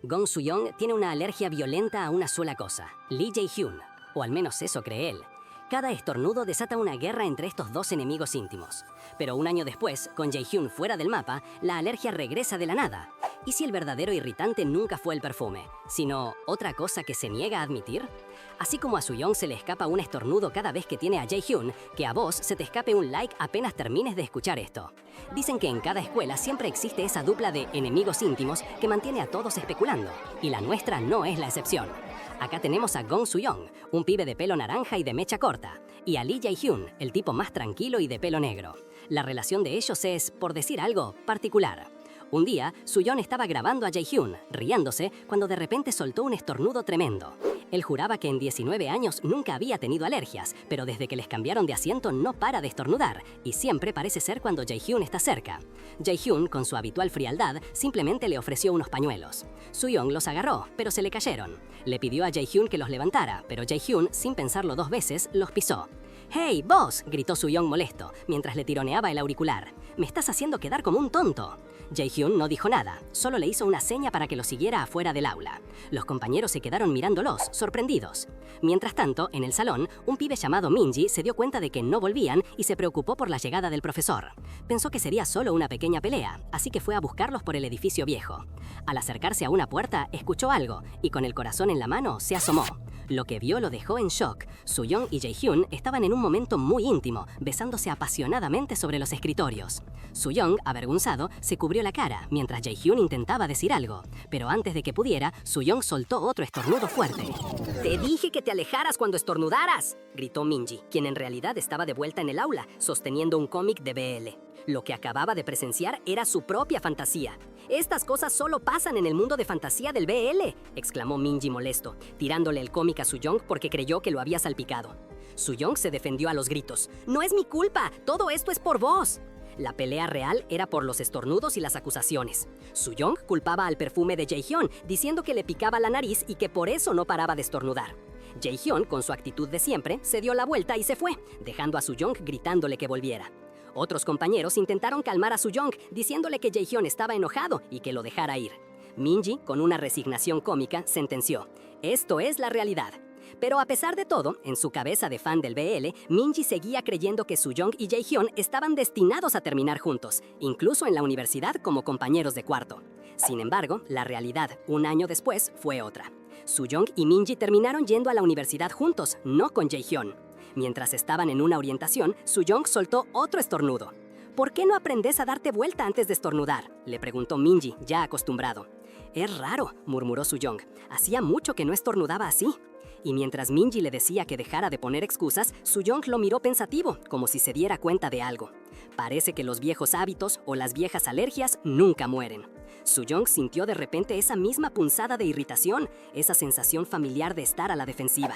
Gong Soo-young tiene una alergia violenta a una sola cosa, Lee Jae-hyun, o al menos eso cree él. Cada estornudo desata una guerra entre estos dos enemigos íntimos. Pero un año después, con Jae-hyun fuera del mapa, la alergia regresa de la nada. ¿Y si el verdadero irritante nunca fue el perfume, sino otra cosa que se niega a admitir? Así como a Soo-young se le escapa un estornudo cada vez que tiene a Jae-hyun, que a vos se te escape un like apenas termines de escuchar esto. Dicen que en cada escuela siempre existe esa dupla de enemigos íntimos que mantiene a todos especulando, y la nuestra no es la excepción. Acá tenemos a Gong Soo-young, un pibe de pelo naranja y de mecha corta, y a Lee Jae-hyun, el tipo más tranquilo y de pelo negro. La relación de ellos es, por decir algo, particular. Un día, Soo-young estaba grabando a Jae-hyun, riéndose, cuando de repente soltó un estornudo tremendo. Él juraba que en 19 años nunca había tenido alergias, pero desde que les cambiaron de asiento no para de estornudar, y siempre parece ser cuando Jae-hyun está cerca. Jae-hyun, con su habitual frialdad, simplemente le ofreció unos pañuelos. Soo-young los agarró, pero se le cayeron. Le pidió a Jae-hyun que los levantara, pero Jae-hyun, sin pensarlo dos veces, los pisó. «¡Hey, vos!», gritó Soo-young molesto, mientras le tironeaba el auricular. «Me estás haciendo quedar como un tonto». Jae-hyun no dijo nada, solo le hizo una seña para que lo siguiera afuera del aula. Los compañeros se quedaron mirándolos, sorprendidos. Mientras tanto, en el salón, un pibe llamado Minji se dio cuenta de que no volvían y se preocupó por la llegada del profesor. Pensó que sería solo una pequeña pelea, así que fue a buscarlos por el edificio viejo. Al acercarse a una puerta, escuchó algo y con el corazón en la mano se asomó. Lo que vio lo dejó en shock. Soo-young y Jae-hyun estaban en un momento muy íntimo, besándose apasionadamente sobre los escritorios. Soo-young, avergonzado, se cubrió la cara, mientras Jae-hyun intentaba decir algo. Pero antes de que pudiera, Soo-young soltó otro estornudo fuerte. «¡Te dije que te alejaras cuando estornudaras!», gritó Minji, quien en realidad estaba de vuelta en el aula, sosteniendo un cómic de BL. Lo que acababa de presenciar era su propia fantasía. «Estas cosas solo pasan en el mundo de fantasía del BL», exclamó Minji molesto, tirándole el cómic a Soo-young porque creyó que lo había salpicado. Soo-young se defendió a los gritos. «¡No es mi culpa! ¡Todo esto es por vos!». La pelea real era por los estornudos y las acusaciones. Soo-young culpaba al perfume de Jae-hyun, diciendo que le picaba la nariz y que por eso no paraba de estornudar. Jae-hyun, con su actitud de siempre, se dio la vuelta y se fue, dejando a Soo-young gritándole que volviera. Otros compañeros intentaron calmar a Soo-young, diciéndole que Jae-hyun estaba enojado y que lo dejara ir. Minji, con una resignación cómica, sentenció: «Esto es la realidad». Pero a pesar de todo, en su cabeza de fan del BL, Minji seguía creyendo que Soo-young y Jae-hyun estaban destinados a terminar juntos, incluso en la universidad como compañeros de cuarto. Sin embargo, la realidad, un año después, fue otra. Soo-young y Minji terminaron yendo a la universidad juntos, no con Jae-hyun. Mientras estaban en una orientación, Soo-young soltó otro estornudo. «¿Por qué no aprendes a darte vuelta antes de estornudar?», le preguntó Minji, ya acostumbrado. «Es raro», murmuró Soo-young. «Hacía mucho que no estornudaba así». Y mientras Minji le decía que dejara de poner excusas, Soo-young lo miró pensativo, como si se diera cuenta de algo. Parece que los viejos hábitos o las viejas alergias nunca mueren. Soo-young sintió de repente esa misma punzada de irritación, esa sensación familiar de estar a la defensiva.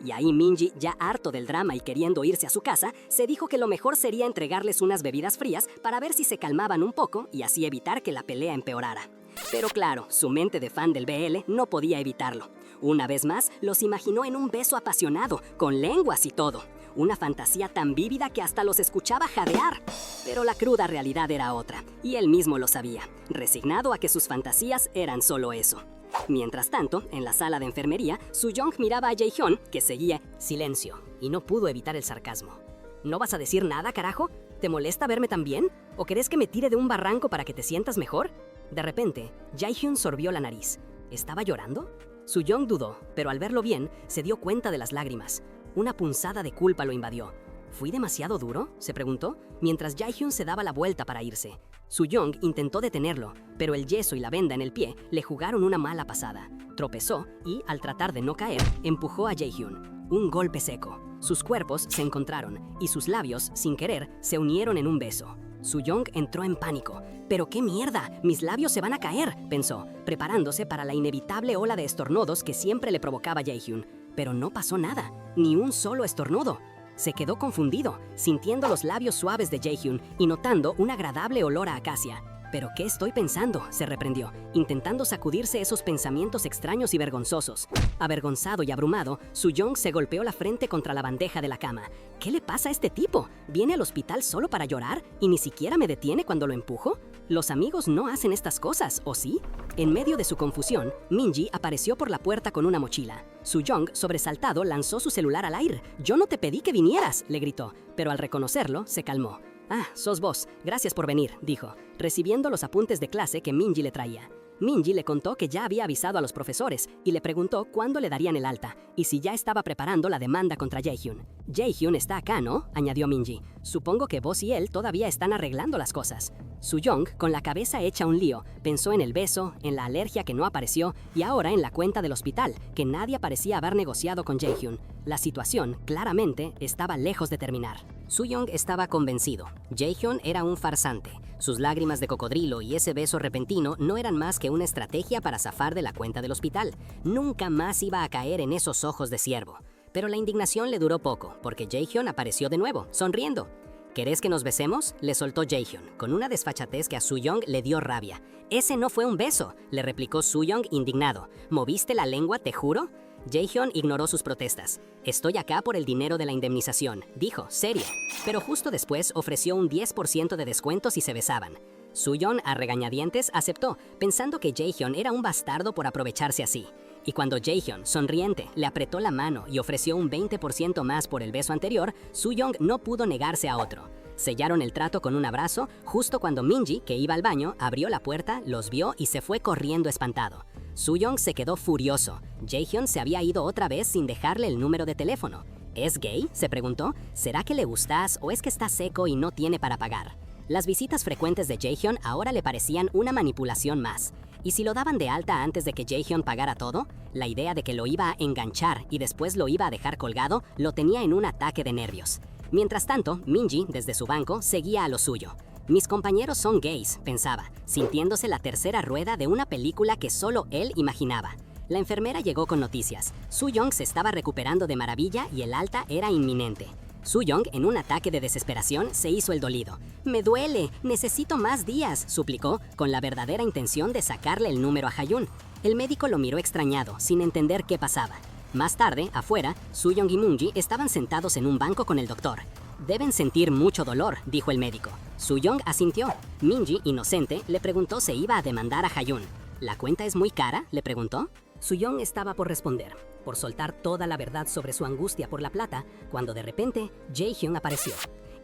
Y ahí Minji, ya harto del drama y queriendo irse a su casa, se dijo que lo mejor sería entregarles unas bebidas frías para ver si se calmaban un poco y así evitar que la pelea empeorara. Pero claro, su mente de fan del BL no podía evitarlo. Una vez más, los imaginó en un beso apasionado, con lenguas y todo. Una fantasía tan vívida que hasta los escuchaba jadear. Pero la cruda realidad era otra, y él mismo lo sabía, resignado a que sus fantasías eran solo eso. Mientras tanto, en la sala de enfermería, Soo-young miraba a Jae-hyun, que seguía silencio, y no pudo evitar el sarcasmo. ¿No vas a decir nada, carajo? ¿Te molesta verme tan bien? ¿O querés que me tire de un barranco para que te sientas mejor? De repente, Jae-hyun sorbió la nariz. ¿Estaba llorando? Soo-young dudó, pero al verlo bien, se dio cuenta de las lágrimas. Una punzada de culpa lo invadió. ¿Fui demasiado duro?, se preguntó, mientras Jae-hyun se daba la vuelta para irse. Soo-young intentó detenerlo, pero el yeso y la venda en el pie le jugaron una mala pasada. Tropezó y, al tratar de no caer, empujó a Jae-hyun. Un golpe seco. Sus cuerpos se encontraron y sus labios, sin querer, se unieron en un beso. Soo-young entró en pánico. «¡Pero qué mierda! ¡Mis labios se van a caer!», pensó, preparándose para la inevitable ola de estornudos que siempre le provocaba Jae-hyun. Pero no pasó nada, ni un solo estornudo. Se quedó confundido, sintiendo los labios suaves de Jae-hyun y notando un agradable olor a acacia. «¿Pero qué estoy pensando?», se reprendió, intentando sacudirse esos pensamientos extraños y vergonzosos. Avergonzado y abrumado, Soo-young se golpeó la frente contra la bandeja de la cama. ¿Qué le pasa a este tipo? ¿Viene al hospital solo para llorar y ni siquiera me detiene cuando lo empujo? Los amigos no hacen estas cosas, ¿o sí? En medio de su confusión, Minji apareció por la puerta con una mochila. Soo-young, sobresaltado, lanzó su celular al aire. «Yo no te pedí que vinieras», le gritó, pero al reconocerlo, se calmó. «Ah, sos vos. Gracias por venir», dijo, recibiendo los apuntes de clase que Minji le traía. Minji le contó que ya había avisado a los profesores y le preguntó cuándo le darían el alta y si ya estaba preparando la demanda contra Jaehyun. «Jaehyun está acá, ¿no?», añadió Minji. «Supongo que vos y él todavía están arreglando las cosas». Soo-young, con la cabeza hecha un lío, pensó en el beso, en la alergia que no apareció y ahora en la cuenta del hospital, que nadie parecía haber negociado con Jaehyun. La situación, claramente, estaba lejos de terminar. Soo-young estaba convencido. Jaehyun era un farsante. Sus lágrimas de cocodrilo y ese beso repentino no eran más que una estrategia para zafar de la cuenta del hospital. Nunca más iba a caer en esos ojos de ciervo. Pero la indignación le duró poco, porque Jaehyun apareció de nuevo, sonriendo. «¿Querés que nos besemos?», le soltó Jaehyun, con una desfachatez que a Soo-young le dio rabia. «Ese no fue un beso», le replicó Soo-young indignado. «¿Moviste la lengua, te juro?». Jaehyun ignoró sus protestas. «Estoy acá por el dinero de la indemnización», dijo, serio. Pero justo después ofreció un 10% de descuento si se besaban. Soo-young, a regañadientes, aceptó, pensando que Jaehyun era un bastardo por aprovecharse así. Y cuando Jaehyun, sonriente, le apretó la mano y ofreció un 20% más por el beso anterior, Soo-young no pudo negarse a otro. Sellaron el trato con un abrazo, justo cuando Minji, que iba al baño, abrió la puerta, los vio y se fue corriendo espantado. Soo-young se quedó furioso. Jaehyun se había ido otra vez sin dejarle el número de teléfono. ¿Es gay?, se preguntó. ¿Será que le gustás o es que está seco y no tiene para pagar? Las visitas frecuentes de Jaehyun ahora le parecían una manipulación más. ¿Y si lo daban de alta antes de que Jaehyun pagara todo? La idea de que lo iba a enganchar y después lo iba a dejar colgado lo tenía en un ataque de nervios. Mientras tanto, Minji, desde su banco, seguía a lo suyo. «Mis compañeros son gays», pensaba, sintiéndose la tercera rueda de una película que solo él imaginaba. La enfermera llegó con noticias. Soo-young se estaba recuperando de maravilla y el alta era inminente. Soo-young, en un ataque de desesperación, se hizo el dolido. «Me duele, necesito más días», suplicó, con la verdadera intención de sacarle el número a Jaehyun. El médico lo miró extrañado, sin entender qué pasaba. Más tarde, afuera, Soo-young y Minji estaban sentados en un banco con el doctor. «Deben sentir mucho dolor», dijo el médico. Soo-young asintió. Minji, inocente, le preguntó si iba a demandar a Jaehyun. «¿La cuenta es muy cara?», le preguntó. Soo-young estaba por responder, por soltar toda la verdad sobre su angustia por la plata, cuando de repente Jaehyun apareció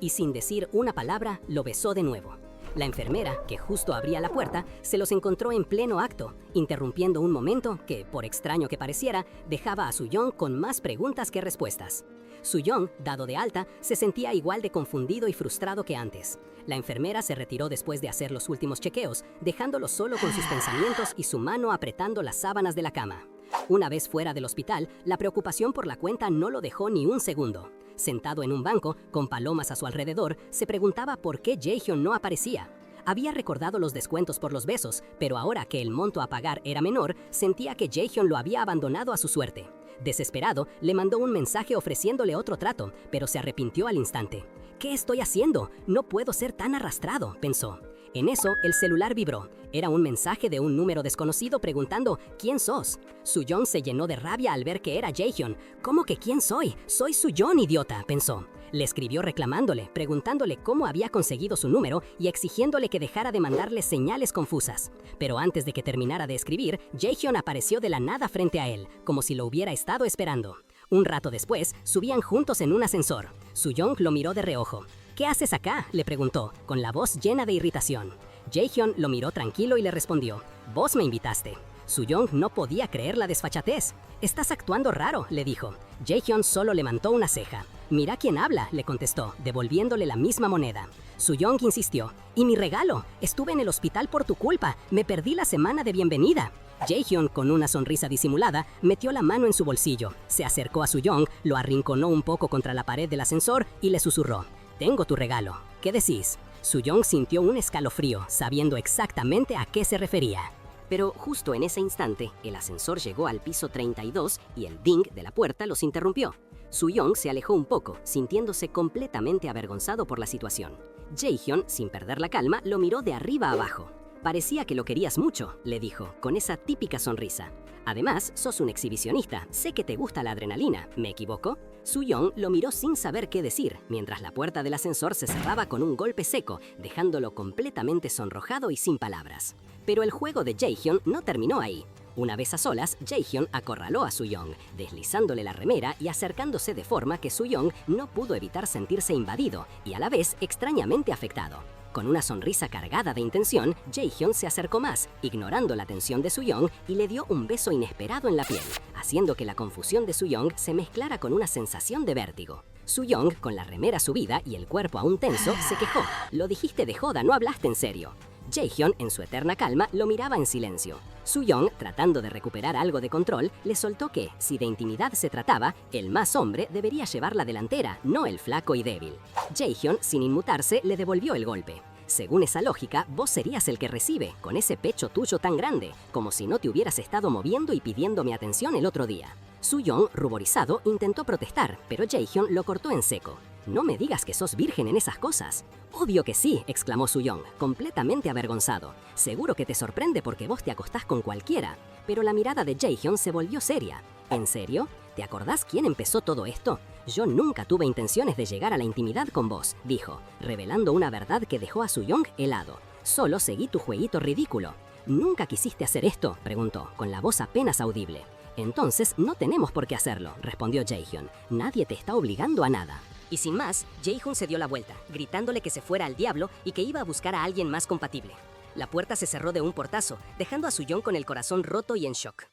y sin decir una palabra lo besó de nuevo. La enfermera, que justo abría la puerta, se los encontró en pleno acto, interrumpiendo un momento que, por extraño que pareciera, dejaba a Soo-young con más preguntas que respuestas. Soo-young, dado de alta, se sentía igual de confundido y frustrado que antes. La enfermera se retiró después de hacer los últimos chequeos, dejándolo solo con sus pensamientos y su mano apretando las sábanas de la cama. Una vez fuera del hospital, la preocupación por la cuenta no lo dejó ni un segundo. Sentado en un banco, con palomas a su alrededor, se preguntaba por qué Jaehyun no aparecía. Había recordado los descuentos por los besos, pero ahora que el monto a pagar era menor, sentía que Jaehyun lo había abandonado a su suerte. Desesperado, le mandó un mensaje ofreciéndole otro trato, pero se arrepintió al instante. «¿Qué estoy haciendo? No puedo ser tan arrastrado», pensó. En eso, el celular vibró. Era un mensaje de un número desconocido preguntando «¿Quién sos?». Soo-young se llenó de rabia al ver que era Jaehyun. «¿Cómo que quién soy? Soy Soo-young, idiota», pensó. Le escribió reclamándole, preguntándole cómo había conseguido su número y exigiéndole que dejara de mandarle señales confusas. Pero antes de que terminara de escribir, Jaehyun apareció de la nada frente a él, como si lo hubiera estado esperando. Un rato después, subían juntos en un ascensor. Soo-young lo miró de reojo. «¿Qué haces acá?», le preguntó, con la voz llena de irritación. Jaehyun lo miró tranquilo y le respondió. «Vos me invitaste». Soo-young no podía creer la desfachatez. «Estás actuando raro», le dijo. Jaehyun solo levantó una ceja. «Mira quién habla», le contestó, devolviéndole la misma moneda. Soo-young insistió. «¿Y mi regalo? Estuve en el hospital por tu culpa. Me perdí la semana de bienvenida». Jaehyun, con una sonrisa disimulada, metió la mano en su bolsillo, se acercó a Soo-young, lo arrinconó un poco contra la pared del ascensor y le susurró. «Tengo tu regalo. ¿Qué decís?». Soo-young sintió un escalofrío, sabiendo exactamente a qué se refería. Pero justo en ese instante, el ascensor llegó al piso 32 y el ding de la puerta los interrumpió. Soo-young se alejó un poco, sintiéndose completamente avergonzado por la situación. Jaehyun, sin perder la calma, lo miró de arriba abajo. «Parecía que lo querías mucho», le dijo, con esa típica sonrisa. Además, sos un exhibicionista. Sé que te gusta la adrenalina. ¿Me equivoco? Soo-young lo miró sin saber qué decir, mientras la puerta del ascensor se cerraba con un golpe seco, dejándolo completamente sonrojado y sin palabras. Pero el juego de Jaehyun no terminó ahí. Una vez a solas, Jaehyun acorraló a Soo-young, deslizándole la remera y acercándose de forma que Soo-young no pudo evitar sentirse invadido y a la vez extrañamente afectado. Con una sonrisa cargada de intención, Jaehyun se acercó más, ignorando la tensión de Soo-young, y le dio un beso inesperado en la piel, haciendo que la confusión de Soo-young se mezclara con una sensación de vértigo. Soo-young, con la remera subida y el cuerpo aún tenso, se quejó. «Lo dijiste de joda, no hablaste en serio». Jaehyun, en su eterna calma, lo miraba en silencio. Soo-young, tratando de recuperar algo de control, le soltó que, si de intimidad se trataba, el más hombre debería llevar la delantera, no el flaco y débil. Jaehyun, sin inmutarse, le devolvió el golpe. Según esa lógica, vos serías el que recibe, con ese pecho tuyo tan grande, como si no te hubieras estado moviendo y pidiéndome atención el otro día. Soo-young, ruborizado, intentó protestar, pero Jaehyun lo cortó en seco. «No me digas que sos virgen en esas cosas». «Obvio que sí», exclamó Soo-young, completamente avergonzado. «Seguro que te sorprende porque vos te acostás con cualquiera». Pero la mirada de Jaehyun se volvió seria. «¿En serio? ¿Te acordás quién empezó todo esto? Yo nunca tuve intenciones de llegar a la intimidad con vos», dijo, revelando una verdad que dejó a Soo-young helado. «Solo seguí tu jueguito ridículo». «¿Nunca quisiste hacer esto?», preguntó, con la voz apenas audible. «Entonces no tenemos por qué hacerlo», respondió Jaehyun. «Nadie te está obligando a nada». Y sin más, Jaehyun se dio la vuelta, gritándole que se fuera al diablo y que iba a buscar a alguien más compatible. La puerta se cerró de un portazo, dejando a Soo-young con el corazón roto y en shock.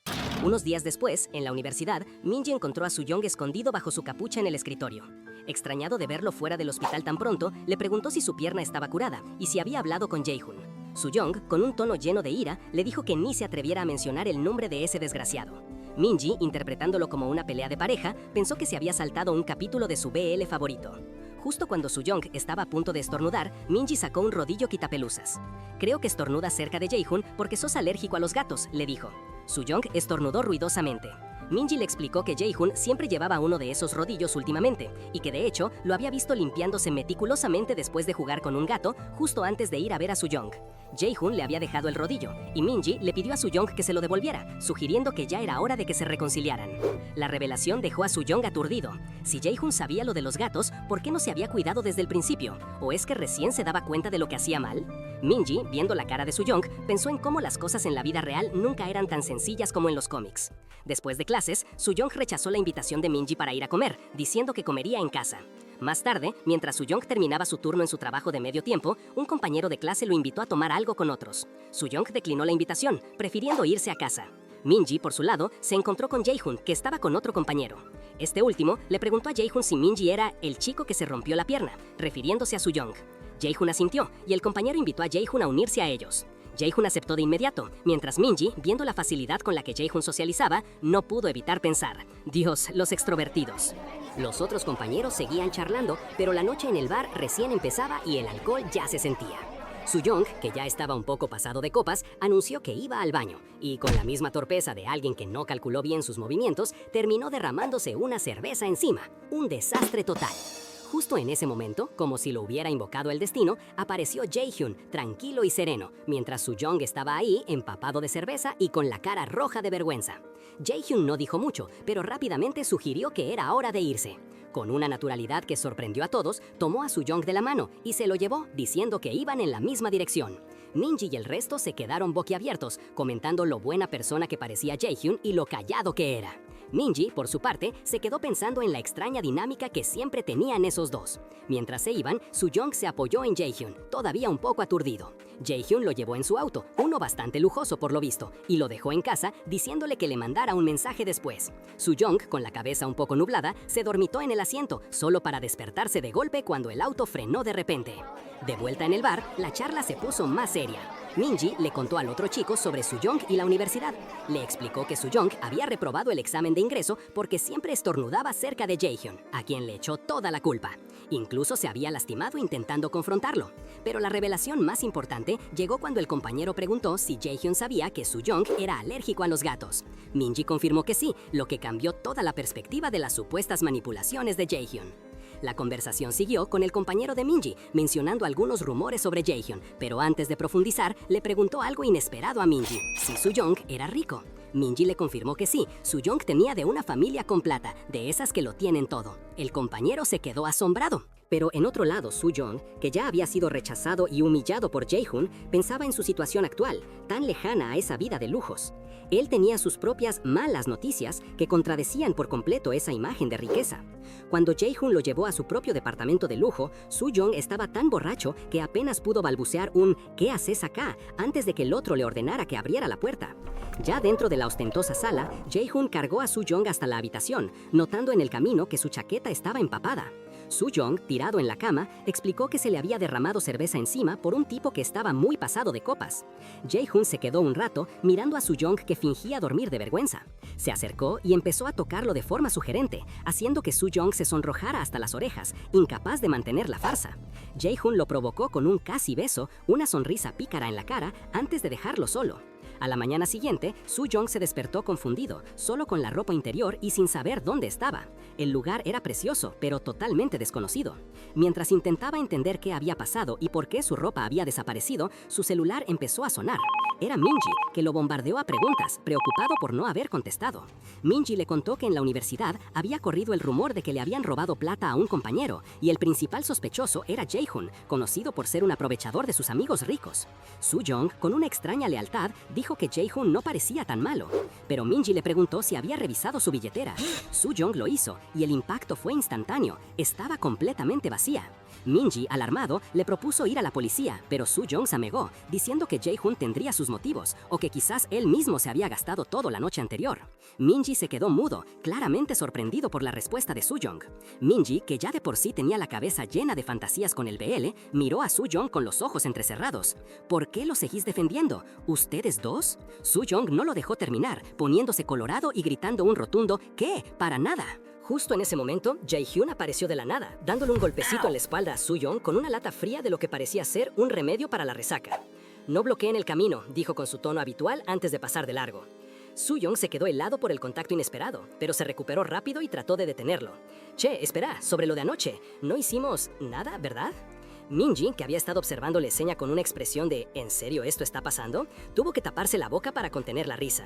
Unos días después, en la universidad, Minji encontró a Soo-young escondido bajo su capucha en el escritorio. Extrañado de verlo fuera del hospital tan pronto, le preguntó si su pierna estaba curada y si había hablado con Jaehyun. Soo-young, con un tono lleno de ira, le dijo que ni se atreviera a mencionar el nombre de ese desgraciado. Minji, interpretándolo como una pelea de pareja, pensó que se había saltado un capítulo de su BL favorito. Justo cuando Soo-young estaba a punto de estornudar, Minji sacó un rodillo quitapelusas. «Creo que estornudas cerca de Jaehyun porque sos alérgico a los gatos», le dijo. Soo-young estornudó ruidosamente. Minji le explicó que Jaehyun siempre llevaba uno de esos rodillos últimamente, y que de hecho lo había visto limpiándose meticulosamente después de jugar con un gato justo antes de ir a ver a Soo-young. Jaehyun le había dejado el rodillo, y Minji le pidió a Soo-young que se lo devolviera, sugiriendo que ya era hora de que se reconciliaran. La revelación dejó a Soo-young aturdido. Si Jaehyun sabía lo de los gatos, ¿por qué no se había cuidado desde el principio? ¿O es que recién se daba cuenta de lo que hacía mal? Minji, viendo la cara de Soo-young, pensó en cómo las cosas en la vida real nunca eran tan sencillas como en los cómics. Después de clases, Soo-young rechazó la invitación de Minji para ir a comer, diciendo que comería en casa. Más tarde, mientras Soo-young terminaba su turno en su trabajo de medio tiempo, un compañero de clase lo invitó a tomar algo con otros. Soo-young declinó la invitación, prefiriendo irse a casa. Minji, por su lado, se encontró con Jaehyun, que estaba con otro compañero. Este último le preguntó a Jaehyun si Minji era el chico que se rompió la pierna, refiriéndose a Soo-young. Jaehyun asintió, y el compañero invitó a Jaehyun a unirse a ellos. Jaehyun aceptó de inmediato, mientras Minji, viendo la facilidad con la que Jaehyun socializaba, no pudo evitar pensar: «Dios, los extrovertidos». Los otros compañeros seguían charlando, pero la noche en el bar recién empezaba y el alcohol ya se sentía. Soo-young, que ya estaba un poco pasado de copas, anunció que iba al baño, y con la misma torpeza de alguien que no calculó bien sus movimientos, terminó derramándose una cerveza encima. Un desastre total. Justo en ese momento, como si lo hubiera invocado el destino, apareció Jaehyun, tranquilo y sereno, mientras Soo-young estaba ahí, empapado de cerveza y con la cara roja de vergüenza. Jaehyun no dijo mucho, pero rápidamente sugirió que era hora de irse. Con una naturalidad que sorprendió a todos, tomó a Soo-young de la mano y se lo llevó, diciendo que iban en la misma dirección. Minji y el resto se quedaron boquiabiertos, comentando lo buena persona que parecía Jaehyun y lo callado que era. Minji, por su parte, se quedó pensando en la extraña dinámica que siempre tenían esos dos. Mientras se iban, Soo-young se apoyó en Jaehyun, todavía un poco aturdido. Jaehyun lo llevó en su auto, uno bastante lujoso por lo visto, y lo dejó en casa diciéndole que le mandara un mensaje después. Soo-young, con la cabeza un poco nublada, se dormitó en el asiento, solo para despertarse de golpe cuando el auto frenó de repente. De vuelta en el bar, la charla se puso más seria. Minji le contó al otro chico sobre Soo-young y la universidad. Le explicó que Soo-young había reprobado el examen de ingreso porque siempre estornudaba cerca de Jaehyun, a quien le echó toda la culpa. Incluso se había lastimado intentando confrontarlo. Pero la revelación más importante llegó cuando el compañero preguntó si Jaehyun sabía que Soo-young era alérgico a los gatos. Minji confirmó que sí, lo que cambió toda la perspectiva de las supuestas manipulaciones de Jaehyun. La conversación siguió con el compañero de Minji, mencionando algunos rumores sobre Jaehyun, pero antes de profundizar, le preguntó algo inesperado a Minji, si Soo-young era rico. Minji le confirmó que sí, Soo-young tenía de una familia con plata, de esas que lo tienen todo. El compañero se quedó asombrado. Pero en otro lado, Soo-young, que ya había sido rechazado y humillado por Jae-hoon, pensaba en su situación actual, tan lejana a esa vida de lujos. Él tenía sus propias malas noticias que contradecían por completo esa imagen de riqueza. Cuando Jae-hoon lo llevó a su propio departamento de lujo, Soo-young estaba tan borracho que apenas pudo balbucear un «¿Qué haces acá?», antes de que el otro le ordenara que abriera la puerta. Ya dentro de la ostentosa sala, Jae-hoon cargó a Soo-young hasta la habitación, notando en el camino que su chaqueta estaba empapada. Soo-young, tirado en la cama, explicó que se le había derramado cerveza encima por un tipo que estaba muy pasado de copas. Jae-hoon se quedó un rato mirando a Soo-young, que fingía dormir de vergüenza. Se acercó y empezó a tocarlo de forma sugerente, haciendo que Soo-young se sonrojara hasta las orejas, incapaz de mantener la farsa. Jae-hoon lo provocó con un casi beso, una sonrisa pícara en la cara, antes de dejarlo solo. A la mañana siguiente, Soo-young se despertó confundido, solo con la ropa interior y sin saber dónde estaba. El lugar era precioso, pero totalmente desconocido. Mientras intentaba entender qué había pasado y por qué su ropa había desaparecido, su celular empezó a sonar. Era Minji, que lo bombardeó a preguntas, preocupado por no haber contestado. Minji le contó que en la universidad había corrido el rumor de que le habían robado plata a un compañero, y el principal sospechoso era Jae-hoon, conocido por ser un aprovechador de sus amigos ricos. Soo-young, con una extraña lealtad, dijo que Jae-hoon no parecía tan malo, pero Minji le preguntó si había revisado su billetera. Soo-young lo hizo, y el impacto fue instantáneo. Estaba completamente vacía. Minji, alarmado, le propuso ir a la policía, pero Soo-young se negó, diciendo que Jae-hoon tendría sus motivos, o que quizás él mismo se había gastado todo la noche anterior. Minji se quedó mudo, claramente sorprendido por la respuesta de Soo-young. Minji, que ya de por sí tenía la cabeza llena de fantasías con el BL, miró a Soo-young con los ojos entrecerrados. ¿Por qué lo seguís defendiendo? ¿Ustedes dos? Soo-young no lo dejó terminar, poniéndose colorado y gritando un rotundo «¿Qué? ¡Para nada!». Justo en ese momento, Jae-hoon apareció de la nada, dándole un golpecito en la espalda a Soo-young con una lata fría de lo que parecía ser un remedio para la resaca. «No bloqueen el camino», dijo con su tono habitual antes de pasar de largo. Soo-young se quedó helado por el contacto inesperado, pero se recuperó rápido y trató de detenerlo. «Che, espera, sobre lo de anoche, no hicimos nada, ¿verdad?». Minji, que había estado observando la escena con una expresión de «¿En serio esto está pasando?», tuvo que taparse la boca para contener la risa.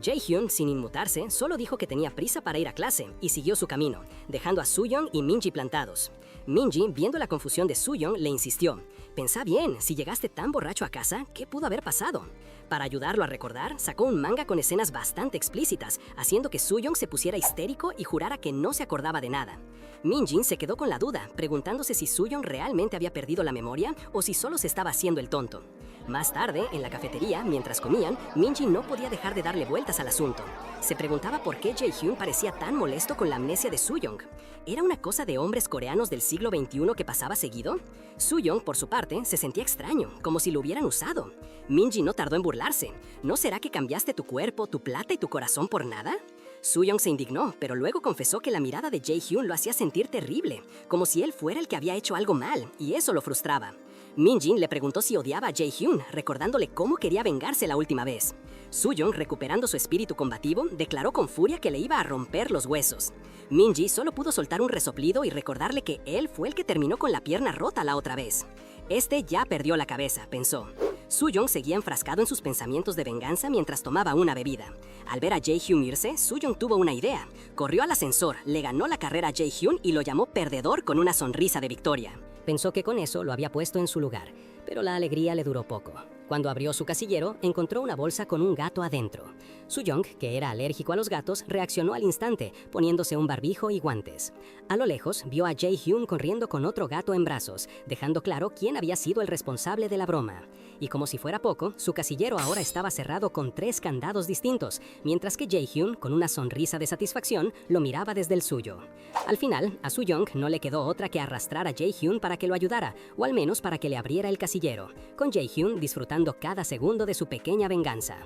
Jae-hoon, sin inmutarse, solo dijo que tenía prisa para ir a clase y siguió su camino, dejando a Soo-young y Minji plantados. Minji, viendo la confusión de Soo-young, le insistió: «Pensá bien, si llegaste tan borracho a casa, ¿qué pudo haber pasado?». Para ayudarlo a recordar, sacó un manga con escenas bastante explícitas, haciendo que Soo-young se pusiera histérico y jurara que no se acordaba de nada. Minji se quedó con la duda, preguntándose si Soo-young realmente había perdido la memoria o si solo se estaba haciendo el tonto. Más tarde, en la cafetería, mientras comían, Minji no podía dejar de darle vueltas al asunto. Se preguntaba por qué Jae-hoon parecía tan molesto con la amnesia de Soo-young. ¿Era una cosa de hombres coreanos del siglo XXI que pasaba seguido? Soo-young, por su parte, se sentía extraño, como si lo hubieran usado. Minji no tardó en burlarse. ¿No será que cambiaste tu cuerpo, tu plata y tu corazón por nada? Soo-young se indignó, pero luego confesó que la mirada de Jae-hoon lo hacía sentir terrible, como si él fuera el que había hecho algo mal, y eso lo frustraba. Minji le preguntó si odiaba a Jae-hoon, recordándole cómo quería vengarse la última vez. Soo-young, recuperando su espíritu combativo, declaró con furia que le iba a romper los huesos. Minji solo pudo soltar un resoplido y recordarle que él fue el que terminó con la pierna rota la otra vez. Este ya perdió la cabeza, pensó. Soo-young seguía enfrascado en sus pensamientos de venganza mientras tomaba una bebida. Al ver a Jae-hoon irse, Soo-young tuvo una idea. Corrió al ascensor, le ganó la carrera a Jae-hoon y lo llamó perdedor con una sonrisa de victoria. Pensó que con eso lo había puesto en su lugar, pero la alegría le duró poco. Cuando abrió su casillero, encontró una bolsa con un gato adentro. Soo-young, que era alérgico a los gatos, reaccionó al instante, poniéndose un barbijo y guantes. A lo lejos, vio a Jae-hoon corriendo con otro gato en brazos, dejando claro quién había sido el responsable de la broma. Y como si fuera poco, su casillero ahora estaba cerrado con 3 candados distintos, mientras que Jae-hoon, con una sonrisa de satisfacción, lo miraba desde el suyo. Al final, a Soo-young no le quedó otra que arrastrar a Jae-hoon para que lo ayudara, o al menos para que le abriera el casillero, con Jae-hoon disfrutando cada segundo de su pequeña venganza.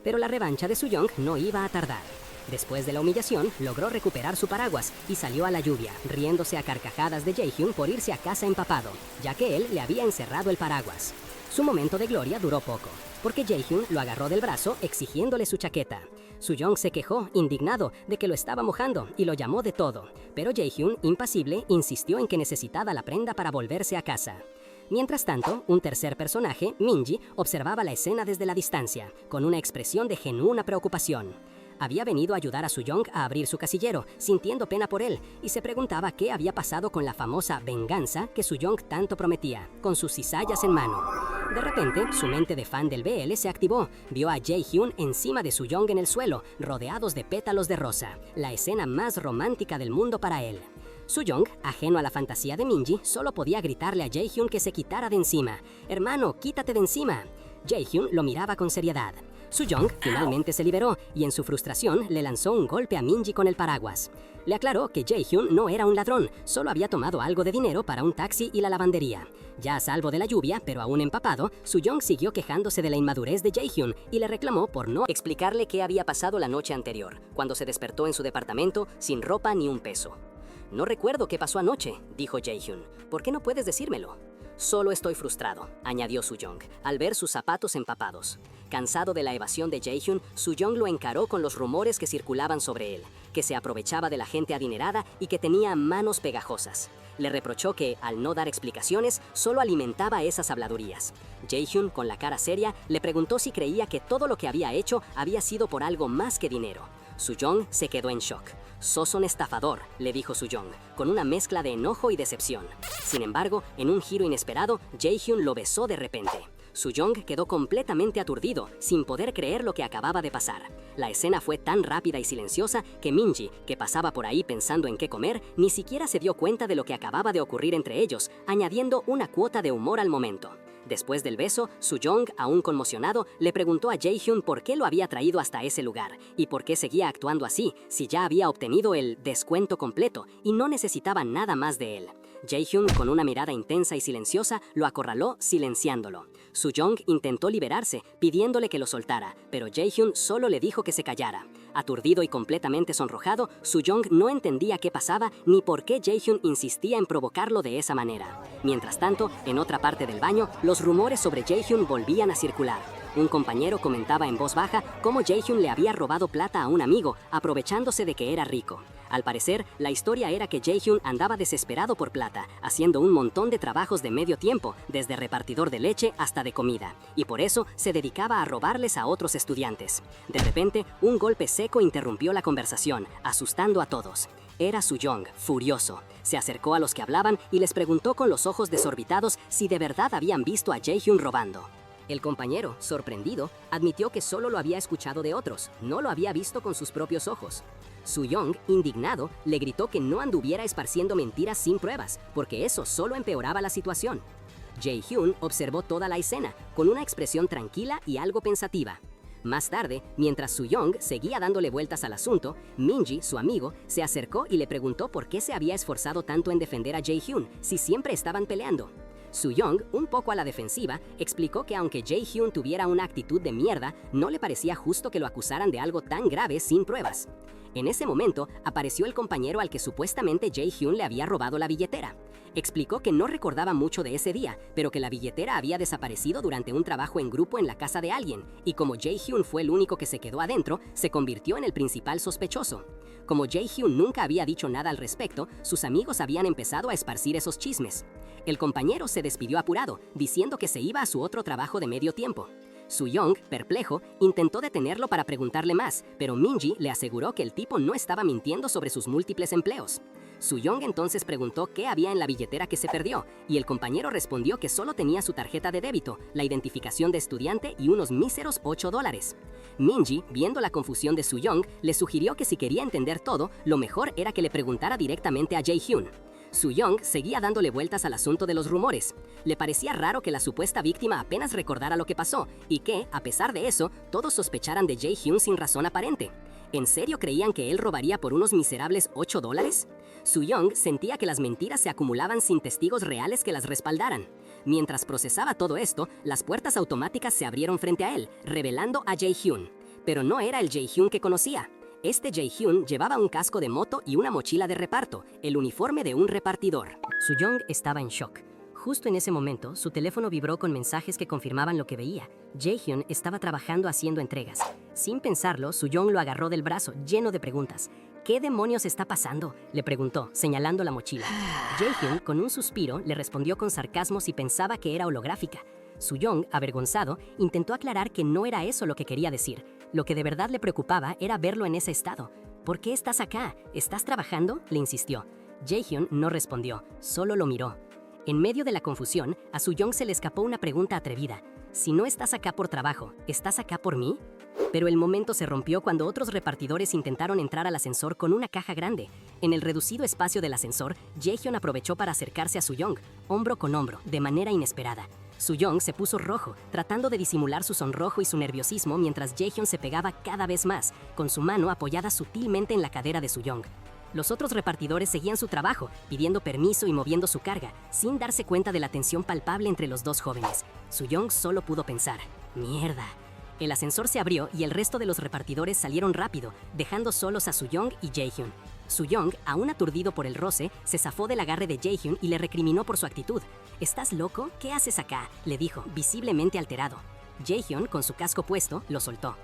Pero la revancha de Soo-young no iba a tardar. Después de la humillación, logró recuperar su paraguas y salió a la lluvia, riéndose a carcajadas de Jae-hoon por irse a casa empapado, ya que él le había encerrado el paraguas. Su momento de gloria duró poco, porque Jae-hoon lo agarró del brazo exigiéndole su chaqueta. Soo-young se quejó, indignado, de que lo estaba mojando y lo llamó de todo, pero Jae-hoon, impasible, insistió en que necesitaba la prenda para volverse a casa. Mientras tanto, un tercer personaje, Minji, observaba la escena desde la distancia, con una expresión de genuina preocupación. Había venido a ayudar a Soo-young a abrir su casillero, sintiendo pena por él, y se preguntaba qué había pasado con la famosa venganza que Soo-young tanto prometía, con sus cizallas en mano. De repente, su mente de fan del BL se activó. Vio a Jae-hyun encima de Soo-young en el suelo, rodeados de pétalos de rosa, la escena más romántica del mundo para él. Soo-young, ajeno a la fantasía de Minji, solo podía gritarle a Jae-hyun que se quitara de encima. «Hermano, quítate de encima». Jae-hyun lo miraba con seriedad. Soo-young finalmente se liberó y en su frustración le lanzó un golpe a Minji con el paraguas. Le aclaró que Jae-hyun no era un ladrón, solo había tomado algo de dinero para un taxi y la lavandería. Ya a salvo de la lluvia, pero aún empapado, Soo-young siguió quejándose de la inmadurez de Jae-hyun y le reclamó por no explicarle qué había pasado la noche anterior, cuando se despertó en su departamento sin ropa ni un peso. «No recuerdo qué pasó anoche», dijo Jae-hyun. «¿Por qué no puedes decírmelo?» «Solo estoy frustrado», añadió Soo-young, al ver sus zapatos empapados. Cansado de la evasión de Jae-hyun, Soo-young lo encaró con los rumores que circulaban sobre él, que se aprovechaba de la gente adinerada y que tenía manos pegajosas. Le reprochó que, al no dar explicaciones, solo alimentaba esas habladurías. Jae-hyun, con la cara seria, le preguntó si creía que todo lo que había hecho había sido por algo más que dinero. Soo-young se quedó en shock. «Sos un estafador», le dijo Soo-young, con una mezcla de enojo y decepción. Sin embargo, en un giro inesperado, Jae-hyun lo besó de repente. Soo-young quedó completamente aturdido, sin poder creer lo que acababa de pasar. La escena fue tan rápida y silenciosa que Minji, que pasaba por ahí pensando en qué comer, ni siquiera se dio cuenta de lo que acababa de ocurrir entre ellos, añadiendo una cuota de humor al momento. Después del beso, Soo-young, aún conmocionado, le preguntó a Jae-hyun por qué lo había traído hasta ese lugar y por qué seguía actuando así, si ya había obtenido el descuento completo y no necesitaba nada más de él. Jae-hyun, con una mirada intensa y silenciosa, lo acorraló, silenciándolo. Soo-young intentó liberarse, pidiéndole que lo soltara, pero Jae-hyun solo le dijo que se callara. Aturdido y completamente sonrojado, Soo-young no entendía qué pasaba ni por qué Jae-hyun insistía en provocarlo de esa manera. Mientras tanto, en otra parte del baño, los rumores sobre Jae-hyun volvían a circular. Un compañero comentaba en voz baja cómo Jae-hyun le había robado plata a un amigo, aprovechándose de que era rico. Al parecer, la historia era que Jae-hyun andaba desesperado por plata, haciendo un montón de trabajos de medio tiempo, desde repartidor de leche hasta de comida, y por eso se dedicaba a robarles a otros estudiantes. De repente, un golpe seco interrumpió la conversación, asustando a todos. Era Soo-young, furioso. Se acercó a los que hablaban y les preguntó con los ojos desorbitados si de verdad habían visto a Jae-hyun robando. El compañero, sorprendido, admitió que solo lo había escuchado de otros, no lo había visto con sus propios ojos. Soo-young, indignado, le gritó que no anduviera esparciendo mentiras sin pruebas, porque eso solo empeoraba la situación. Jae-hyun observó toda la escena, con una expresión tranquila y algo pensativa. Más tarde, mientras Soo-young seguía dándole vueltas al asunto, Minji, su amigo, se acercó y le preguntó por qué se había esforzado tanto en defender a Jae-hyun, si siempre estaban peleando. Soo-young, un poco a la defensiva, explicó que aunque Jae-hyun tuviera una actitud de mierda, no le parecía justo que lo acusaran de algo tan grave sin pruebas. En ese momento, apareció el compañero al que supuestamente Jae-hyun le había robado la billetera. Explicó que no recordaba mucho de ese día, pero que la billetera había desaparecido durante un trabajo en grupo en la casa de alguien, y como Jae-hyun fue el único que se quedó adentro, se convirtió en el principal sospechoso. Como Jae-hyun nunca había dicho nada al respecto, sus amigos habían empezado a esparcir esos chismes. El compañero se despidió apurado, diciendo que se iba a su otro trabajo de medio tiempo. Soo-young, perplejo, intentó detenerlo para preguntarle más, pero Minji le aseguró que el tipo no estaba mintiendo sobre sus múltiples empleos. Soo-young entonces preguntó qué había en la billetera que se perdió, y el compañero respondió que solo tenía su tarjeta de débito, la identificación de estudiante y unos míseros $8. Minji, viendo la confusión de Soo-young, le sugirió que si quería entender todo, lo mejor era que le preguntara directamente a Jae-hyun. Soo-young seguía dándole vueltas al asunto de los rumores. Le parecía raro que la supuesta víctima apenas recordara lo que pasó y que, a pesar de eso, todos sospecharan de Jae-hyun sin razón aparente. ¿En serio creían que él robaría por unos miserables $8? Soo-young sentía que las mentiras se acumulaban sin testigos reales que las respaldaran. Mientras procesaba todo esto, las puertas automáticas se abrieron frente a él, revelando a Jae-hyun. Pero no era el Jae-hyun que conocía. Este Jae-hyun llevaba un casco de moto y una mochila de reparto, el uniforme de un repartidor. Soo-young estaba en shock. Justo en ese momento, su teléfono vibró con mensajes que confirmaban lo que veía. Jaehyun estaba trabajando haciendo entregas. Sin pensarlo, Soo-young lo agarró del brazo, lleno de preguntas. ¿Qué demonios está pasando?, le preguntó, señalando la mochila. Jaehyun, con un suspiro, le respondió con sarcasmo si pensaba que era holográfica. Soo-young, avergonzado, intentó aclarar que no era eso lo que quería decir. Lo que de verdad le preocupaba era verlo en ese estado. ¿Por qué estás acá? ¿Estás trabajando?, le insistió. Jaehyun no respondió, solo lo miró. En medio de la confusión, a Soo-young se le escapó una pregunta atrevida. Si no estás acá por trabajo, ¿estás acá por mí? Pero el momento se rompió cuando otros repartidores intentaron entrar al ascensor con una caja grande. En el reducido espacio del ascensor, Jaehyun aprovechó para acercarse a Soo-young, hombro con hombro, de manera inesperada. Soo-young se puso rojo, tratando de disimular su sonrojo y su nerviosismo mientras Jaehyun se pegaba cada vez más, con su mano apoyada sutilmente en la cadera de Soo-young. Los otros repartidores seguían su trabajo, pidiendo permiso y moviendo su carga, sin darse cuenta de la tensión palpable entre los dos jóvenes. Soo-young solo pudo pensar, ¡mierda! El ascensor se abrió y el resto de los repartidores salieron rápido, dejando solos a Soo-young y Jaehyun. Soo-young, aún aturdido por el roce, se zafó del agarre de Jaehyun y le recriminó por su actitud. ¿Estás loco? ¿Qué haces acá?, le dijo, visiblemente alterado. Jaehyun, con su casco puesto, lo soltó.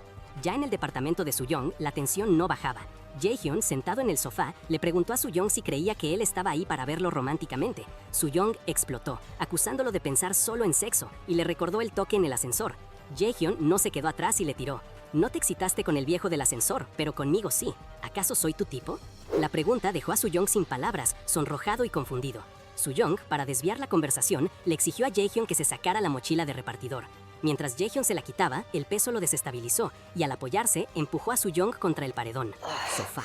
Ya en el departamento de Soo-young, la tensión no bajaba. Jaehyun, sentado en el sofá, le preguntó a Soo-young si creía que él estaba ahí para verlo románticamente. Soo-young explotó, acusándolo de pensar solo en sexo, y le recordó el toque en el ascensor. Jaehyun no se quedó atrás y le tiró. No te excitaste con el viejo del ascensor, pero conmigo sí. ¿Acaso soy tu tipo? La pregunta dejó a Soo-young sin palabras, sonrojado y confundido. Soo-young, para desviar la conversación, le exigió a Jaehyun que se sacara la mochila de repartidor. Mientras Jaehyun se la quitaba, el peso lo desestabilizó y al apoyarse, empujó a Soo-young contra el paredón. Sofá.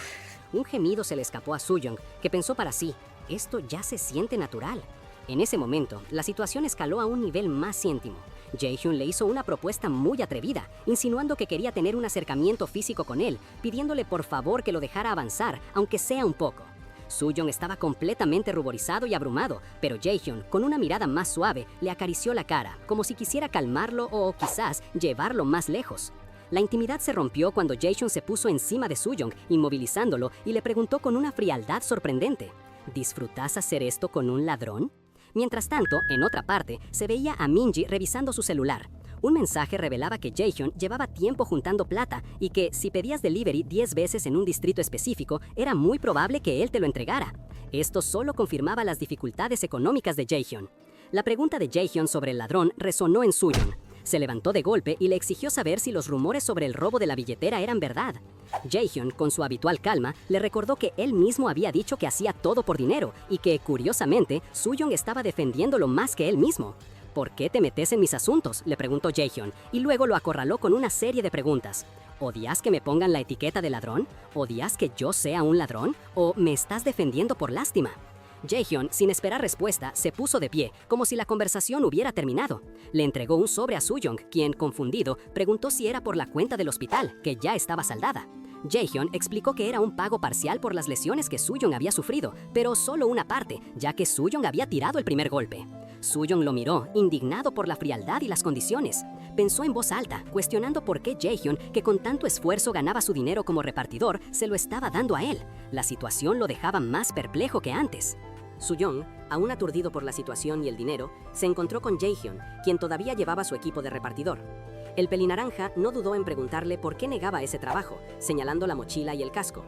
Un gemido se le escapó a Soo-young, que pensó para sí, esto ya se siente natural. En ese momento, la situación escaló a un nivel más íntimo. Jaehyun le hizo una propuesta muy atrevida, insinuando que quería tener un acercamiento físico con él, pidiéndole por favor que lo dejara avanzar, aunque sea un poco. Soo-young estaba completamente ruborizado y abrumado, pero Jaehyun, con una mirada más suave, le acarició la cara, como si quisiera calmarlo o quizás llevarlo más lejos. La intimidad se rompió cuando Jaehyun se puso encima de Soo-young, inmovilizándolo, y le preguntó con una frialdad sorprendente, ¿disfrutas hacer esto con un ladrón? Mientras tanto, en otra parte, se veía a Minji revisando su celular. Un mensaje revelaba que Jaehyun llevaba tiempo juntando plata y que si pedías delivery 10 veces en un distrito específico, era muy probable que él te lo entregara. Esto solo confirmaba las dificultades económicas de Jaehyun. La pregunta de Jaehyun sobre el ladrón resonó en Soo-young. Se levantó de golpe y le exigió saber si los rumores sobre el robo de la billetera eran verdad. Jaehyun, con su habitual calma, le recordó que él mismo había dicho que hacía todo por dinero y que, curiosamente, Soo-young estaba defendiéndolo más que él mismo. ¿Por qué te metes en mis asuntos?, le preguntó Jaehyun, y luego lo acorraló con una serie de preguntas. ¿Odias que me pongan la etiqueta de ladrón? ¿Odias que yo sea un ladrón? ¿O me estás defendiendo por lástima? Jaehyun, sin esperar respuesta, se puso de pie, como si la conversación hubiera terminado. Le entregó un sobre a Soo-young, quien, confundido, preguntó si era por la cuenta del hospital, que ya estaba saldada. Jaehyun explicó que era un pago parcial por las lesiones que Soo-young había sufrido, pero solo una parte, ya que Soo-young había tirado el primer golpe. Soo-young lo miró, indignado por la frialdad y las condiciones. Pensó en voz alta, cuestionando por qué Jaehyun, que con tanto esfuerzo ganaba su dinero como repartidor, se lo estaba dando a él. La situación lo dejaba más perplejo que antes. Soo-young, aún aturdido por la situación y el dinero, se encontró con Jaehyun, quien todavía llevaba su equipo de repartidor. El pelinaranja no dudó en preguntarle por qué negaba ese trabajo, señalando la mochila y el casco.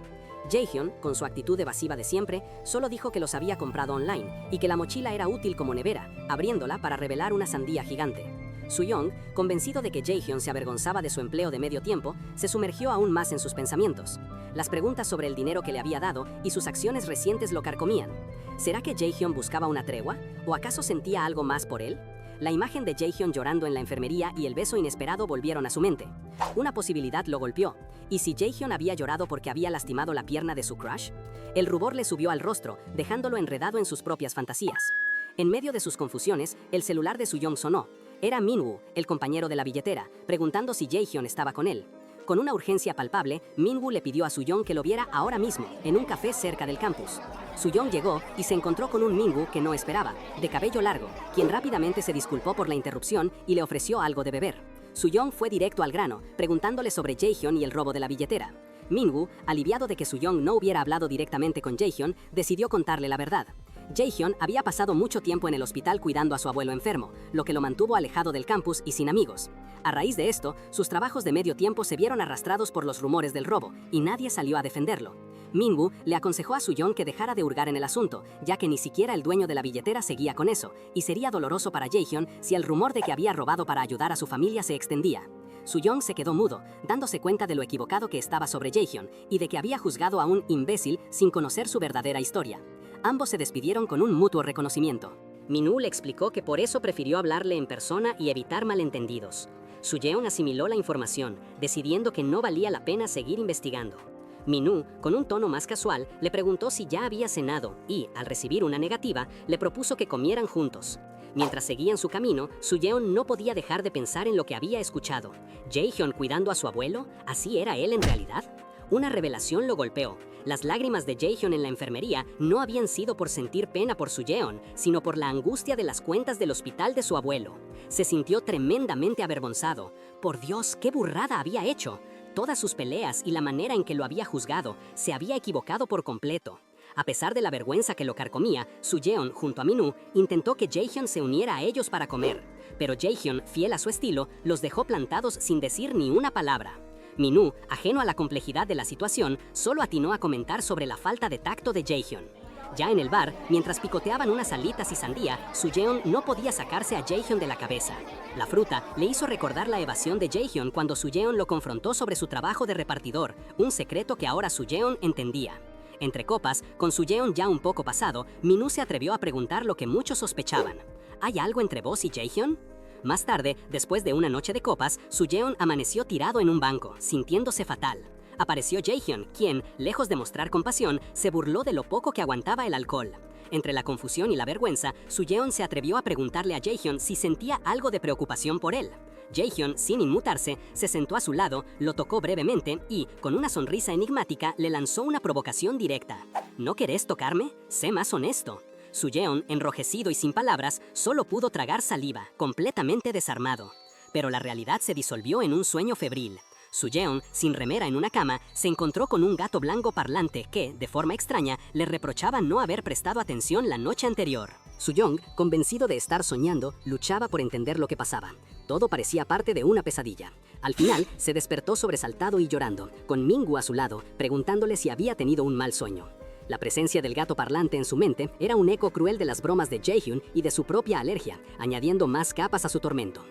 Jaehyun, con su actitud evasiva de siempre, solo dijo que los había comprado online y que la mochila era útil como nevera, abriéndola para revelar una sandía gigante. Soo-young, convencido de que Jaehyun se avergonzaba de su empleo de medio tiempo, se sumergió aún más en sus pensamientos. Las preguntas sobre el dinero que le había dado y sus acciones recientes lo carcomían. ¿Será que Jaehyun buscaba una tregua? ¿O acaso sentía algo más por él? La imagen de Jaehyun llorando en la enfermería y el beso inesperado volvieron a su mente. Una posibilidad lo golpeó. ¿Y si Jaehyun había llorado porque había lastimado la pierna de su crush? El rubor le subió al rostro, dejándolo enredado en sus propias fantasías. En medio de sus confusiones, el celular de Soo-young sonó. Era Min-woo, el compañero de la billetera, preguntando si Jaehyun estaba con él. Con una urgencia palpable, Min-woo le pidió a Soo-young que lo viera ahora mismo, en un café cerca del campus. Soo-young llegó y se encontró con un Min-woo que no esperaba, de cabello largo, quien rápidamente se disculpó por la interrupción y le ofreció algo de beber. Soo-young fue directo al grano, preguntándole sobre Jaehyun y el robo de la billetera. Min-woo, aliviado de que Soo-young no hubiera hablado directamente con Jaehyun, decidió contarle la verdad. Jaehyun había pasado mucho tiempo en el hospital cuidando a su abuelo enfermo, lo que lo mantuvo alejado del campus y sin amigos. A raíz de esto, sus trabajos de medio tiempo se vieron arrastrados por los rumores del robo, y nadie salió a defenderlo. Minwoo le aconsejó a Soo-young que dejara de hurgar en el asunto, ya que ni siquiera el dueño de la billetera seguía con eso, y sería doloroso para Jaehyun si el rumor de que había robado para ayudar a su familia se extendía. Soo-young se quedó mudo, dándose cuenta de lo equivocado que estaba sobre Jaehyun y de que había juzgado a un imbécil sin conocer su verdadera historia. Ambos se despidieron con un mutuo reconocimiento. Minwoo le explicó que por eso prefirió hablarle en persona y evitar malentendidos. Soo-yeon asimiló la información, decidiendo que no valía la pena seguir investigando. Minwoo, con un tono más casual, le preguntó si ya había cenado y, al recibir una negativa, le propuso que comieran juntos. Mientras seguían su camino, Soo-yeon no podía dejar de pensar en lo que había escuchado. ¿Jaehyun cuidando a su abuelo? ¿Así era él en realidad? Una revelación lo golpeó. Las lágrimas de Jaehyun en la enfermería no habían sido por sentir pena por Soo-yeon, sino por la angustia de las cuentas del hospital de su abuelo. Se sintió tremendamente avergonzado. Por Dios, qué burrada había hecho. Todas sus peleas y la manera en que lo había juzgado se había equivocado por completo. A pesar de la vergüenza que lo carcomía, Soo-yeon, junto a Minwoo, intentó que Jaehyun se uniera a ellos para comer. Pero Jaehyun, fiel a su estilo, los dejó plantados sin decir ni una palabra. Minwoo, ajeno a la complejidad de la situación, solo atinó a comentar sobre la falta de tacto de Jaehyun. Ya en el bar, mientras picoteaban unas alitas y sandía, Soo-yeon no podía sacarse a Jaehyun de la cabeza. La fruta le hizo recordar la evasión de Jaehyun cuando Soo-yeon lo confrontó sobre su trabajo de repartidor, un secreto que ahora Soo-yeon entendía. Entre copas, con Soo-yeon ya un poco pasado, Minwoo se atrevió a preguntar lo que muchos sospechaban. ¿Hay algo entre vos y Jaehyun? Más tarde, después de una noche de copas, Soo-yeon amaneció tirado en un banco, sintiéndose fatal. Apareció Jaehyun, quien, lejos de mostrar compasión, se burló de lo poco que aguantaba el alcohol. Entre la confusión y la vergüenza, Soo-yeon se atrevió a preguntarle a Jaehyun si sentía algo de preocupación por él. Jaehyun, sin inmutarse, se sentó a su lado, lo tocó brevemente y, con una sonrisa enigmática, le lanzó una provocación directa. ¿No querés tocarme? Sé más honesto. Soo-yeon, enrojecido y sin palabras, solo pudo tragar saliva, completamente desarmado. Pero la realidad se disolvió en un sueño febril. Soo-yeon, sin remera en una cama, se encontró con un gato blanco parlante que, de forma extraña, le reprochaba no haber prestado atención la noche anterior. Soo-young, convencido de estar soñando, luchaba por entender lo que pasaba. Todo parecía parte de una pesadilla. Al final, se despertó sobresaltado y llorando, con Minwoo a su lado, preguntándole si había tenido un mal sueño. La presencia del gato parlante en su mente era un eco cruel de las bromas de Jaehyun y de su propia alergia, añadiendo más capas a su tormento.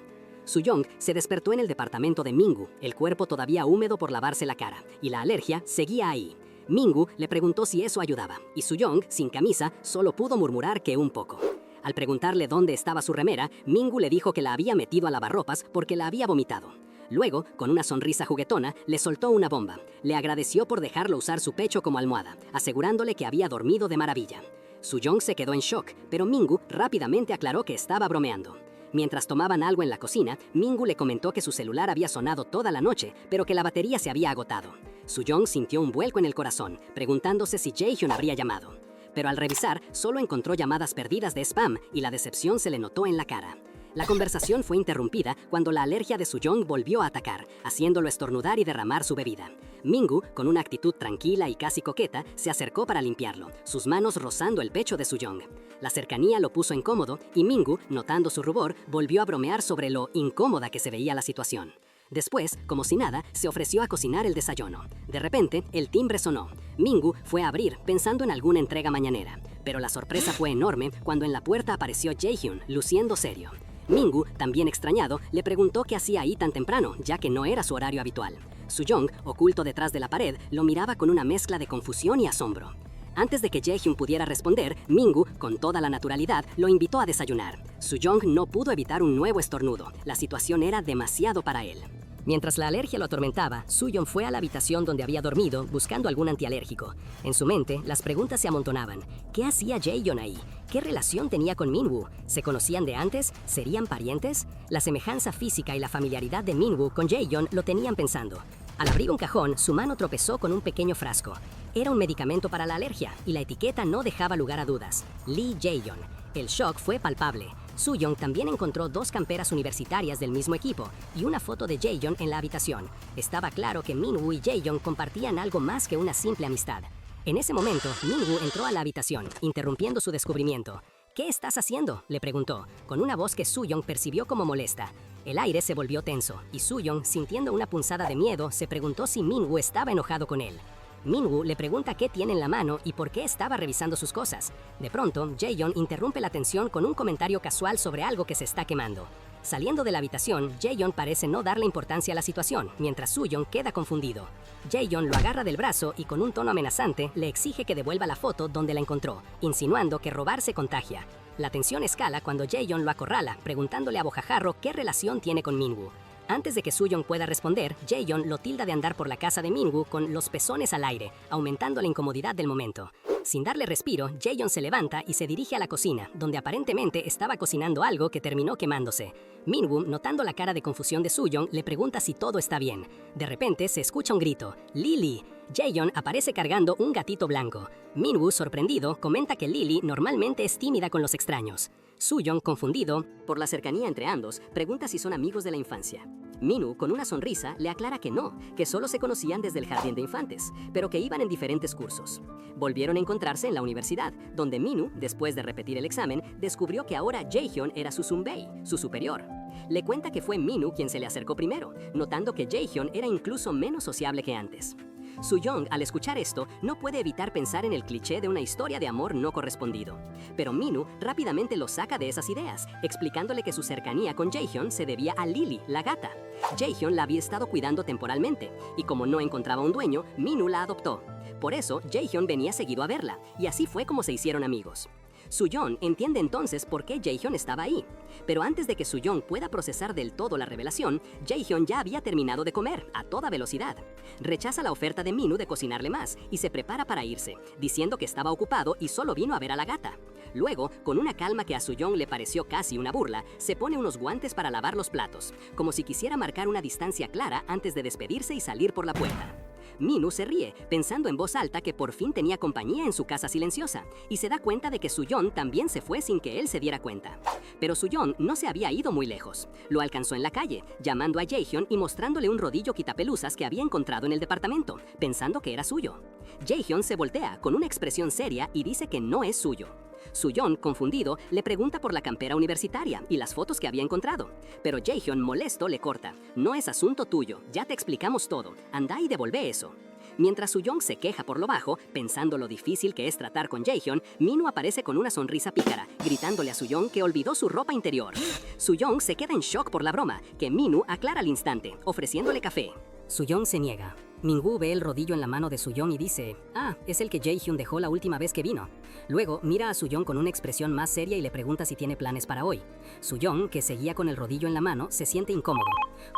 Soo-young se despertó en el departamento de Minwoo, el cuerpo todavía húmedo por lavarse la cara, y la alergia seguía ahí. Minwoo le preguntó si eso ayudaba, y Soo-young, sin camisa, solo pudo murmurar que un poco. Al preguntarle dónde estaba su remera, Minwoo le dijo que la había metido a lavarropas porque la había vomitado. Luego, con una sonrisa juguetona, le soltó una bomba. Le agradeció por dejarlo usar su pecho como almohada, asegurándole que había dormido de maravilla. Soo-young se quedó en shock, pero Minwoo rápidamente aclaró que estaba bromeando. Mientras tomaban algo en la cocina, Minwoo le comentó que su celular había sonado toda la noche, pero que la batería se había agotado. Soo-young sintió un vuelco en el corazón, preguntándose si Jaehyun habría llamado. Pero al revisar, solo encontró llamadas perdidas de spam y la decepción se le notó en la cara. La conversación fue interrumpida cuando la alergia de Soo-young volvió a atacar, haciéndolo estornudar y derramar su bebida. Minwoo, con una actitud tranquila y casi coqueta, se acercó para limpiarlo, sus manos rozando el pecho de Soo-young. La cercanía lo puso incómodo y Minwoo, notando su rubor, volvió a bromear sobre lo incómoda que se veía la situación. Después, como si nada, se ofreció a cocinar el desayuno. De repente, el timbre sonó. Minwoo fue a abrir, pensando en alguna entrega mañanera. Pero la sorpresa fue enorme cuando en la puerta apareció Jaehyun, luciendo serio. Minwoo, también extrañado, le preguntó qué hacía ahí tan temprano, ya que no era su horario habitual. Soo-young, oculto detrás de la pared, lo miraba con una mezcla de confusión y asombro. Antes de que Jaehyun pudiera responder, Minwoo, con toda la naturalidad, lo invitó a desayunar. Soo-young no pudo evitar un nuevo estornudo. La situación era demasiado para él. Mientras la alergia lo atormentaba, Soo-young fue a la habitación donde había dormido buscando algún antialérgico. En su mente, las preguntas se amontonaban. ¿Qué hacía Jaehyun ahí? ¿Qué relación tenía con Minwoo? ¿Se conocían de antes? ¿Serían parientes? La semejanza física y la familiaridad de Minwoo con Jaehyun lo tenían pensando. Al abrir un cajón, su mano tropezó con un pequeño frasco. Era un medicamento para la alergia, y la etiqueta no dejaba lugar a dudas. Lee Jae-young. El shock fue palpable. Soo-young también encontró 2 camperas universitarias del mismo equipo y una foto de Jaehyun en la habitación. Estaba claro que Minwoo y Jaehyun compartían algo más que una simple amistad. En ese momento, Minwoo entró a la habitación, interrumpiendo su descubrimiento. ¿Qué estás haciendo?, le preguntó, con una voz que Soo-young percibió como molesta. El aire se volvió tenso, y Soo-young, sintiendo una punzada de miedo, se preguntó si Minwoo estaba enojado con él. Minwoo le pregunta qué tiene en la mano y por qué estaba revisando sus cosas. De pronto, Jaehyun interrumpe la tensión con un comentario casual sobre algo que se está quemando. Saliendo de la habitación, Jaehyun parece no darle importancia a la situación, mientras Soo-young queda confundido. Jaehyun lo agarra del brazo y con un tono amenazante le exige que devuelva la foto donde la encontró, insinuando que robar se contagia. La tensión escala cuando Jaehyun lo acorrala, preguntándole a bojajarro qué relación tiene con Minwoo. Antes de que Soo-young pueda responder, Jaehyun lo tilda de andar por la casa de Minwoo con los pezones al aire, aumentando la incomodidad del momento. Sin darle respiro, Jaehyun se levanta y se dirige a la cocina, donde aparentemente estaba cocinando algo que terminó quemándose. Minwoo, notando la cara de confusión de Soo-young, le pregunta si todo está bien. De repente se escucha un grito: ¡Lily! Jaehyun aparece cargando un gatito blanco. Minwoo, sorprendido, comenta que Lily normalmente es tímida con los extraños. Soo-young, confundido por la cercanía entre ambos, pregunta si son amigos de la infancia. Minwoo, con una sonrisa, le aclara que no, que solo se conocían desde el jardín de infantes, pero que iban en diferentes cursos. Volvieron a encontrarse en la universidad, donde Minwoo, después de repetir el examen, descubrió que ahora Jaehyun era su sunbae, su superior. Le cuenta que fue Minwoo quien se le acercó primero, notando que Jaehyun era incluso menos sociable que antes. Soo-young, al escuchar esto, no puede evitar pensar en el cliché de una historia de amor no correspondido. Pero Minwoo rápidamente lo saca de esas ideas, explicándole que su cercanía con Jaehyun se debía a Lily, la gata. Jaehyun la había estado cuidando temporalmente, y como no encontraba un dueño, Minwoo la adoptó. Por eso, Jaehyun venía seguido a verla, y así fue como se hicieron amigos. Soo-young entiende entonces por qué Jaehyun estaba ahí. Pero antes de que Soo-young pueda procesar del todo la revelación, Jaehyun ya había terminado de comer, a toda velocidad. Rechaza la oferta de Minwoo de cocinarle más y se prepara para irse, diciendo que estaba ocupado y solo vino a ver a la gata. Luego, con una calma que a Soo-young le pareció casi una burla, se pone unos guantes para lavar los platos, como si quisiera marcar una distancia clara antes de despedirse y salir por la puerta. Minwoo se ríe, pensando en voz alta que por fin tenía compañía en su casa silenciosa, y se da cuenta de que Soo-young también se fue sin que él se diera cuenta. Pero Soo-young no se había ido muy lejos. Lo alcanzó en la calle, llamando a Jaehyun y mostrándole un rodillo quitapelusas que había encontrado en el departamento, pensando que era suyo. Jaehyun se voltea con una expresión seria y dice que no es suyo. Soo-young, confundido, le pregunta por la campera universitaria y las fotos que había encontrado. Pero Jaehyun, molesto, le corta: no es asunto tuyo, ya te explicamos todo, anda y devuelve eso. Mientras Soo-young se queja por lo bajo, pensando lo difícil que es tratar con Jaehyun, Minwoo aparece con una sonrisa pícara, gritándole a Soo-young que olvidó su ropa interior. Soo-young se queda en shock por la broma, que Minwoo aclara al instante, ofreciéndole café. Soo-young se niega. Minwoo ve el rodillo en la mano de Soo-young y dice: «Ah, es el que Jaehyun dejó la última vez que vino». Luego mira a Soo-young con una expresión más seria y le pregunta si tiene planes para hoy. Soo-young, que seguía con el rodillo en la mano, se siente incómodo.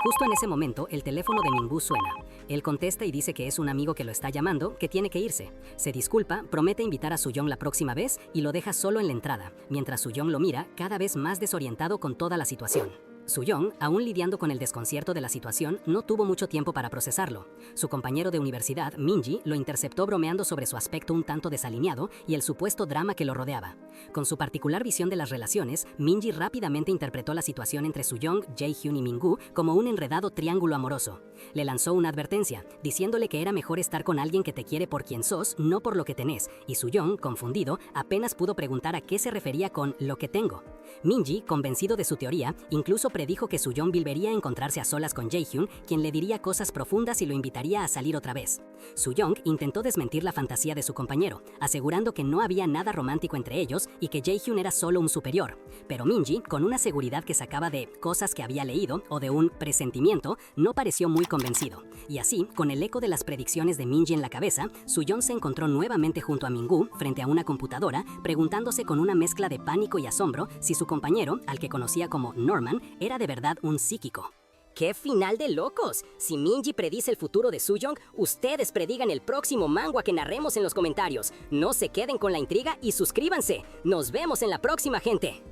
Justo en ese momento, el teléfono de Minwoo suena. Él contesta y dice que es un amigo que lo está llamando, que tiene que irse. Se disculpa, promete invitar a Soo-young la próxima vez y lo deja solo en la entrada, mientras Soo-young lo mira, cada vez más desorientado con toda la situación. Soo-young, aún lidiando con el desconcierto de la situación, no tuvo mucho tiempo para procesarlo. Su compañero de universidad, Minji, lo interceptó bromeando sobre su aspecto un tanto desalineado y el supuesto drama que lo rodeaba. Con su particular visión de las relaciones, Minji rápidamente interpretó la situación entre Soo-young, Jaehyun y Minwoo como un enredado triángulo amoroso. Le lanzó una advertencia, diciéndole que era mejor estar con alguien que te quiere por quien sos, no por lo que tenés, y Soo-young, confundido, apenas pudo preguntar a qué se refería con «lo que tengo». Minji, convencido de su teoría, incluso predijo que Soo-young volvería a encontrarse a solas con Jaehyun, quien le diría cosas profundas y lo invitaría a salir otra vez. Soo-young intentó desmentir la fantasía de su compañero, asegurando que no había nada romántico entre ellos y que Jaehyun era solo un superior. Pero Minji, con una seguridad que sacaba de cosas que había leído o de un presentimiento, no pareció muy convencido. Y así, con el eco de las predicciones de Minji en la cabeza, Soo-young se encontró nuevamente junto a Minwoo, frente a una computadora, preguntándose con una mezcla de pánico y asombro si su compañero, al que conocía como Norman, era de verdad un psíquico. ¡Qué final de locos! Si Minji predice el futuro de Soo-young, ustedes predigan el próximo manga que narremos en los comentarios. No se queden con la intriga y suscríbanse. Nos vemos en la próxima, gente.